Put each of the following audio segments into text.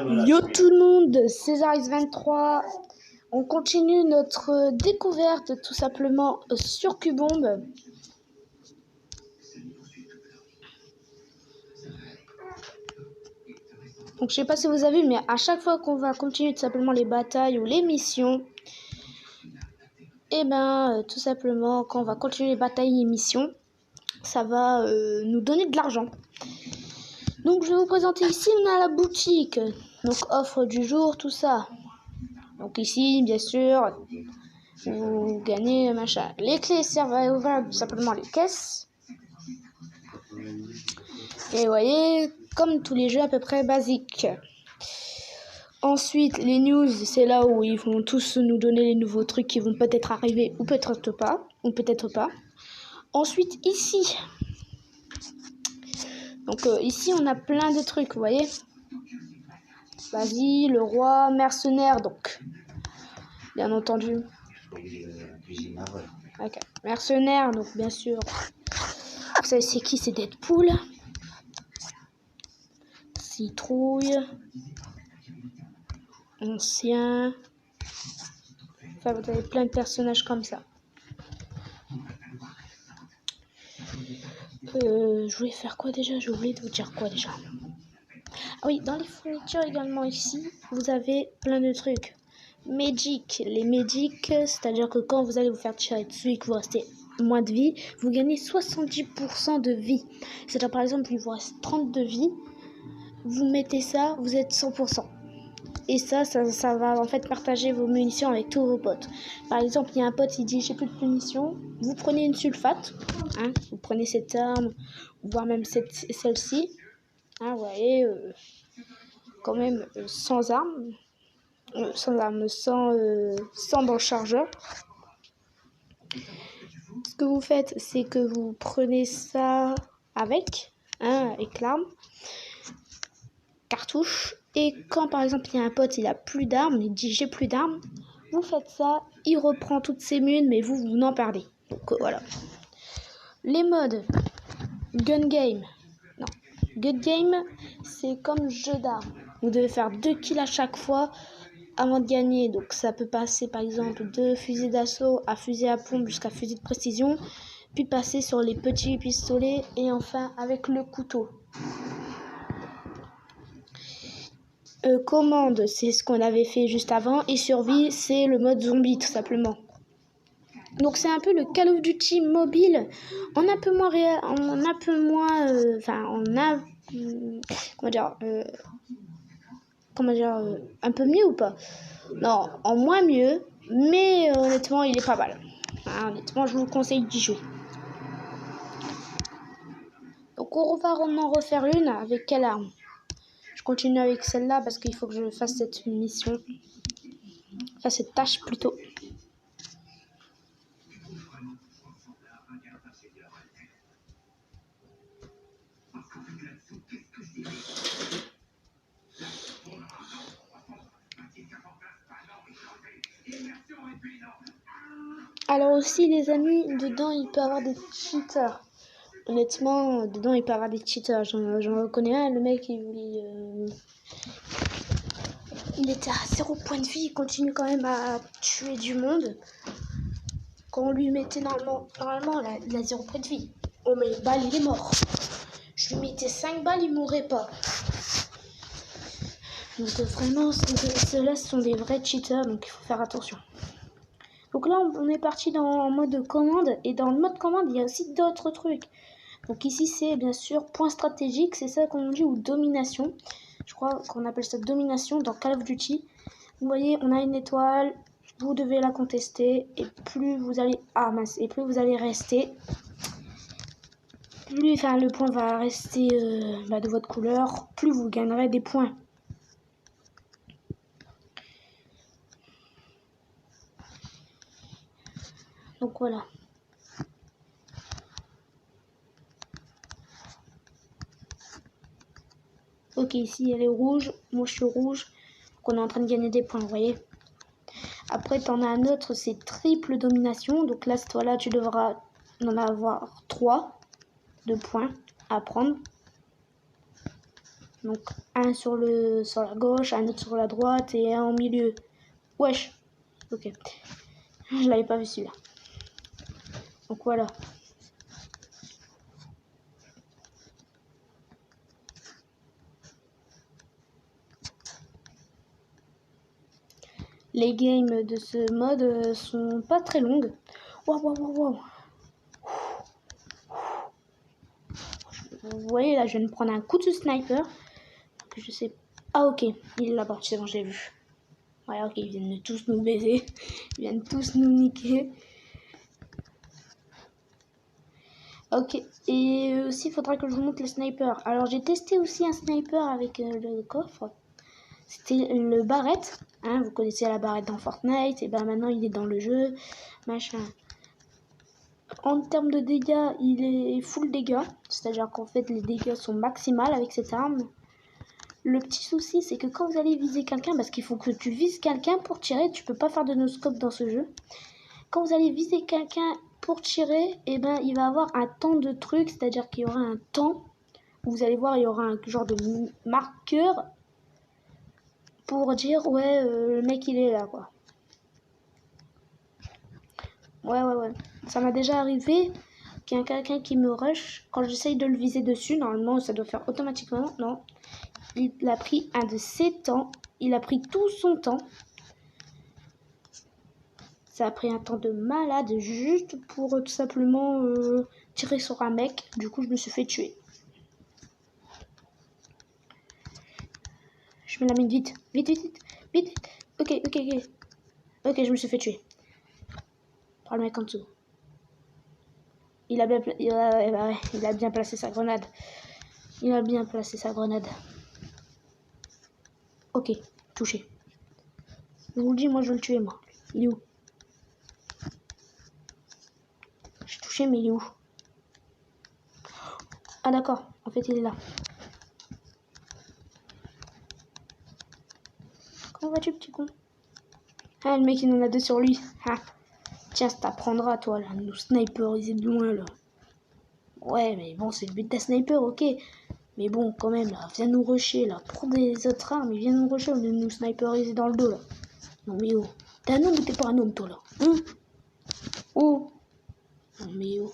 Yo tout le monde, CésarX23, on continue notre découverte tout simplement sur Cubombe. Donc je sais pas si vous avez vu, mais à chaque fois qu'on va continuer tout simplement les batailles ou les missions, et ben tout simplement quand on va continuer les batailles et missions, ça va nous donner de l'argent. Donc je vais vous présenter ici, on a la boutique, donc offre du jour, tout ça. Donc ici, bien sûr, vous gagnez machin. Les clés servent à ouvrir tout simplement les caisses. Et vous voyez, comme tous les jeux à peu près basiques. Ensuite, les news, c'est là où ils vont tous nous donner les nouveaux trucs qui vont peut-être arriver ou peut-être pas. Ensuite, ici. Donc ici, on a plein de trucs, vous voyez. Vas-y, le roi, mercenaire, donc. Bien entendu. Okay. Mercenaire, donc bien sûr. Vous savez c'est qui? C'est Deadpool. Citrouille. Ancien. Enfin, vous avez plein de personnages comme ça. Je voulais faire quoi déjà? J'ai oublié de vous dire quoi déjà. Ah oui, dans les fournitures également ici, vous avez plein de trucs. Magic. Les Magic, c'est-à-dire que quand vous allez vous faire tirer dessus et que vous restez moins de vie, vous gagnez 70% de vie. C'est-à-dire par exemple, il vous reste 30 de vie, vous mettez ça, vous êtes 100%. Et ça va en fait partager vos munitions avec tous vos potes. Par exemple, il y a un pote qui dit j'ai plus de munitions, vous prenez une sulfate, hein, vous prenez cette arme, voire même celle-ci, hein, vous voyez, quand même sans arme, sans dans le chargeur. Ce que vous faites, c'est que vous prenez ça avec l'arme, cartouche. Et quand par exemple il y a un pote, il a plus d'armes, il dit j'ai plus d'armes, vous faites ça, il reprend toutes ses munes, mais vous n'en perdez. Donc voilà. Les modes gun game. Non, gun game, c'est comme jeu d'armes. Vous devez faire 2 kills à chaque fois avant de gagner. Donc ça peut passer par exemple de fusil d'assaut à fusil à pompe jusqu'à fusil de précision, puis passer sur les petits pistolets et enfin avec le couteau. Commande, c'est ce qu'on avait fait juste avant, et survie, c'est le mode zombie tout simplement. Donc c'est un peu le Call of Duty mobile, un peu un peu mieux ou pas? Non, en moins mieux, mais honnêtement il est pas mal. Honnêtement je vous conseille d'y jouer. Donc on va en refaire une avec quelle arme? Je continue avec celle-là parce qu'il faut que je fasse cette mission. Enfin, cette tâche plutôt. Alors aussi les amis, dedans il peut y avoir des cheaters. Honnêtement, dedans il peut y avoir des cheaters. J'en reconnais un, le mec il était à 0 point de vie, il continue quand même à tuer du monde. Quand on lui mettait normalement il a 0 point de vie. On met une balle, il est mort. Je lui mettais 5 balles, il mourrait pas. Donc vraiment, ceux-là sont des vrais cheaters, donc il faut faire attention. Donc là, on est parti en mode commande, et dans le mode commande, il y a aussi d'autres trucs. Donc ici, c'est bien sûr point stratégique, c'est ça qu'on dit, ou domination. Je crois qu'on appelle ça domination dans Call of Duty. Vous voyez, on a une étoile, vous devez la contester, et plus vous allez rester, plus le point va rester de votre couleur, plus vous gagnerez des points. Donc voilà. Ok, ici elle est rouge, moi je suis rouge, donc on est en train de gagner des points, vous voyez. Après tu en as un autre, c'est triple domination, donc là cette fois-là tu devras en avoir 3 de points à prendre. Donc un sur la gauche, un autre sur la droite et un au milieu. Wesh. Ok. Je l'avais pas vu celui-là. Donc voilà. Les games de ce mode sont pas très longues. Waouh, waouh, waouh, waouh. Vous voyez là, je viens de prendre un coup de sniper. Je sais. Ah ok, il est là-bas, c'est bon, je l'ai vu. Ouais, ok, ils viennent de tous nous baiser. Ils viennent tous nous niquer. Ok, et aussi il faudra que je vous montre le sniper. Alors j'ai testé aussi un sniper avec le coffre. C'était le Barrett. Hein, vous connaissez la Barrett dans Fortnite. Et ben maintenant il est dans le jeu. Machin. En termes de dégâts, il est full dégâts. C'est-à-dire qu'en fait les dégâts sont maximales avec cette arme. Le petit souci c'est que quand vous allez viser quelqu'un, parce qu'il faut que tu vises quelqu'un pour tirer. Tu peux pas faire de no-scope dans ce jeu. Quand vous allez viser quelqu'un pour tirer, et ben il va avoir un temps de truc. C'est-à-dire qu'il y aura un temps. Vous allez voir, il y aura un genre de marqueur pour dire ouais le mec il est là quoi. Ouais. Ça m'a déjà arrivé qu'il y a quelqu'un qui me rush quand j'essaye de le viser dessus. Normalement ça doit faire automatiquement. Non. Il a pris un de ses temps. Il a pris tout son temps. Ça a pris un temps de malade juste pour tout simplement tirer sur un mec. Du coup je me suis fait tuer. Je me la mets vite. Vite. Ok. Ok, je me suis fait tuer. Par le mec en dessous. Il a bien placé sa grenade. Ok, touché. Je vous le dis, moi je veux le tuer, moi. Il est où? Je suis touché, mais il est où? Ah d'accord, en fait il est là. Comment vas-tu, petit con? Ah, le mec il en a deux sur lui. Ah. Tiens, ça t'apprendra, toi, là, nous sniperiser de loin, là. Ouais, mais bon, c'est le but d'un sniper, ok. Mais bon, quand même, là, viens nous rusher, là. Prends des autres armes et viens nous rusher au lieu de nous sniperiser dans le dos, là. Non, mais oh. T'es un homme ou t'es pas un homme, toi, là? Hein? Oh. Non, mais oh.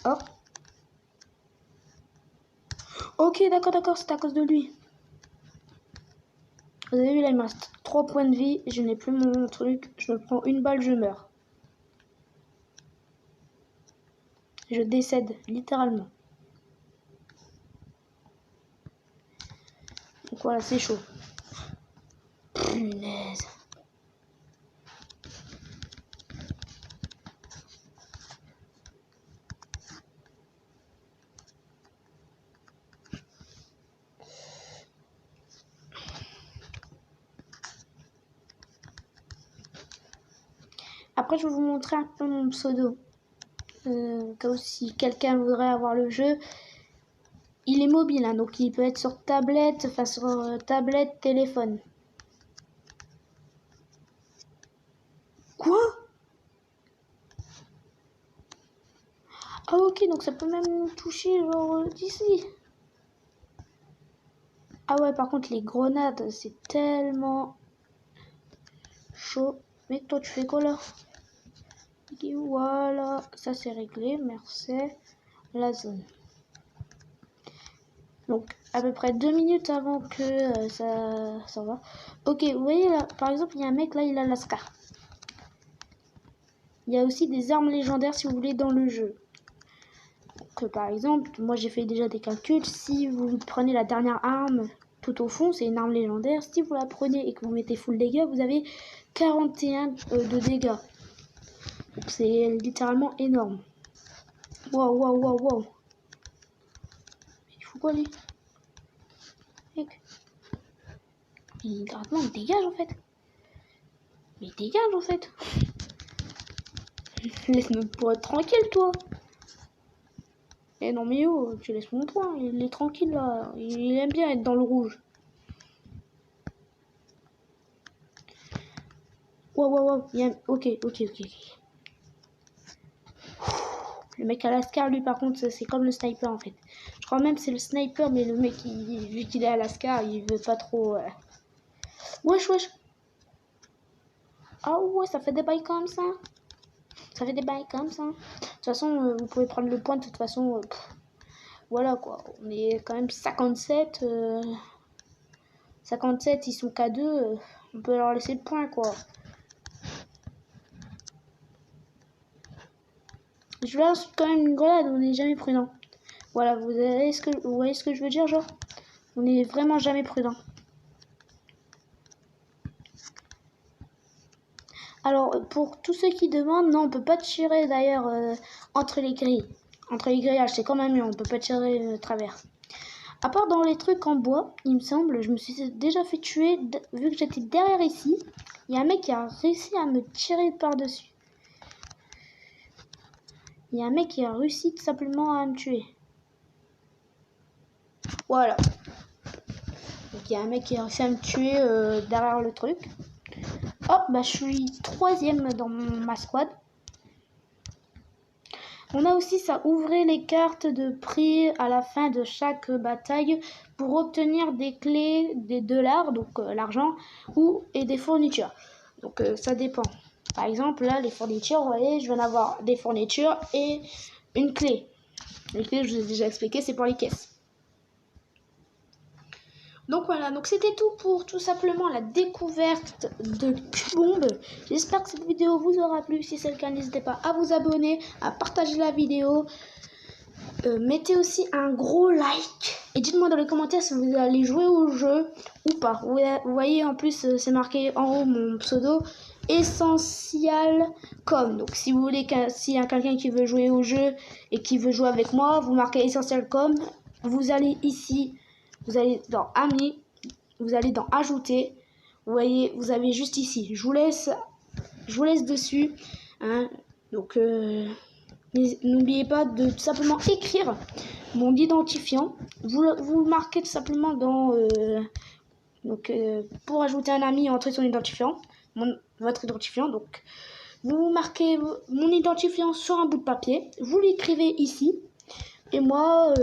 Oh. Ok, d'accord, c'est à cause de lui. Vous avez vu, là, il me reste 3 points de vie. Je n'ai plus mon truc. Je me prends une balle, je meurs. Je décède, littéralement. Donc voilà, c'est chaud. Punaise. Après, je vais vous montrer un peu mon pseudo. Comme si quelqu'un voudrait avoir le jeu. Il est mobile, hein, donc il peut être sur tablette, enfin sur tablette, téléphone. Quoi? Ah ok, donc ça peut même nous toucher genre d'ici. Ah ouais, par contre les grenades, c'est tellement chaud. Mais toi, tu fais quoi là? Et voilà, ça c'est réglé, merci. La zone. Donc à peu près 2 minutes avant que ça va. Ok, vous voyez là, par exemple, il y a un mec là, il a la Scar. Il y a aussi des armes légendaires si vous voulez dans le jeu. Donc par exemple, moi j'ai fait déjà des calculs. Si vous prenez la dernière arme tout au fond, c'est une arme légendaire. Si vous la prenez et que vous mettez full dégâts, vous avez 41 de dégâts. Donc c'est littéralement énorme. Waouh. Il faut quoi lui? Mec. Il dégage en fait. Mais dégage en fait. Laisse-moi pour être tranquille toi. Eh non mais oh, tu laisses mon point, il est tranquille là. Il aime bien être dans le rouge. Waouh. Ok. Le mec à Lascar, lui, par contre, c'est comme le sniper, en fait. Je crois même que c'est le sniper, mais le mec, vu qu'il est à Lascar, il veut pas trop... Wesh, wesh. Ah ouais, ça fait des bails comme ça. Ça fait des bails comme ça. De toute façon, vous pouvez prendre le point, de toute façon... voilà, quoi. On est quand même 57. 57, ils sont K2. On peut leur laisser le point, quoi. Je lance quand même une grenade, on n'est jamais prudent. Voilà, vous voyez ce que je veux dire, genre? On n'est vraiment jamais prudent. Alors, pour tous ceux qui demandent, non, on peut pas tirer d'ailleurs entre les grilles. Entre les grillages, c'est quand même mieux, on peut pas tirer travers. À part dans les trucs en bois, il me semble, je me suis déjà fait tuer, vu que j'étais derrière ici. Il y a un mec qui a réussi à me tirer par-dessus. Il y a un mec qui a réussi tout simplement à me tuer. Voilà. Donc il y a un mec qui a réussi à me tuer derrière le truc. Oh, bah je suis 3e dans ma squad. On a aussi ça, ouvrez les cartes de prix à la fin de chaque bataille pour obtenir des clés, des dollars, donc l'argent, et des fournitures. Donc ça dépend. Par exemple, là, les fournitures, vous voyez, je viens d'avoir des fournitures et une clé. Les clés, je vous ai déjà expliqué, c'est pour les caisses. Donc voilà, donc c'était tout pour tout simplement la découverte de Q-Bomb. J'espère que cette vidéo vous aura plu. Si c'est le cas, n'hésitez pas à vous abonner, à partager la vidéo. Mettez aussi un gros like. Et dites-moi dans les commentaires si vous allez jouer au jeu ou pas. Vous voyez, en plus, c'est marqué en haut mon pseudo. Essential.com. Donc si vous voulez, s'il y a quelqu'un qui veut jouer au jeu et qui veut jouer avec moi, vous marquez Essential.com. Vous allez ici. Vous allez dans Amis, vous allez dans Ajouter. Vous voyez, vous avez juste ici. Je vous laisse dessus. Hein. Donc, n'oubliez pas de tout simplement écrire mon identifiant. Vous le marquez tout simplement dans... pour ajouter un ami, entrez son identifiant. Votre identifiant. Donc, vous marquez mon identifiant sur un bout de papier. Vous l'écrivez ici. Et moi...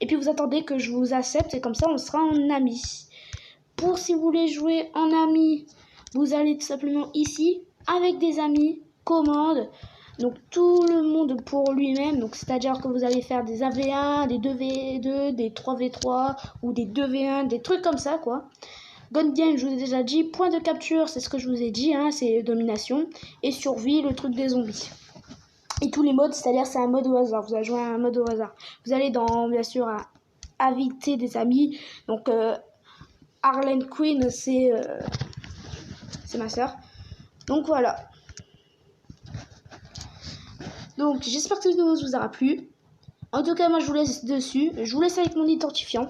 et puis vous attendez que je vous accepte et comme ça on sera en ami. Pour si vous voulez jouer en ami, vous allez tout simplement ici avec des amis, commande. Donc tout le monde pour lui-même. Donc c'est-à-dire que vous allez faire des AV1, des 2v2, des 3v3 ou des 2v1, des trucs comme ça quoi. Gun game, je vous ai déjà dit. Point de capture, c'est ce que je vous ai dit, hein, c'est domination. Et survie, le truc des zombies. Et tous les modes, c'est-à-dire c'est un mode au hasard. Vous allez jouer à un mode au hasard. Vous allez dans, bien sûr, à inviter des amis. Donc, Harley Quinn, c'est ma soeur. Donc, voilà. Donc, j'espère que cette vidéo vous aura plu. En tout cas, moi, je vous laisse dessus. Je vous laisse avec mon identifiant.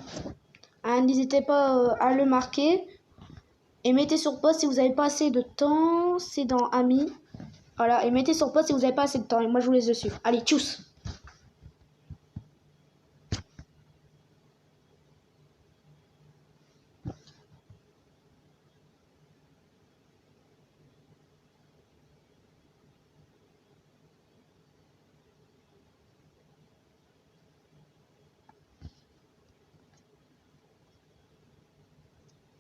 Hein, n'hésitez pas à le marquer. Et mettez sur pause si vous n'avez pas assez de temps. C'est dans Amis. Voilà, et mettez sur pause si vous n'avez pas assez de temps. Et moi, je vous laisse dessus. Allez, tchuss!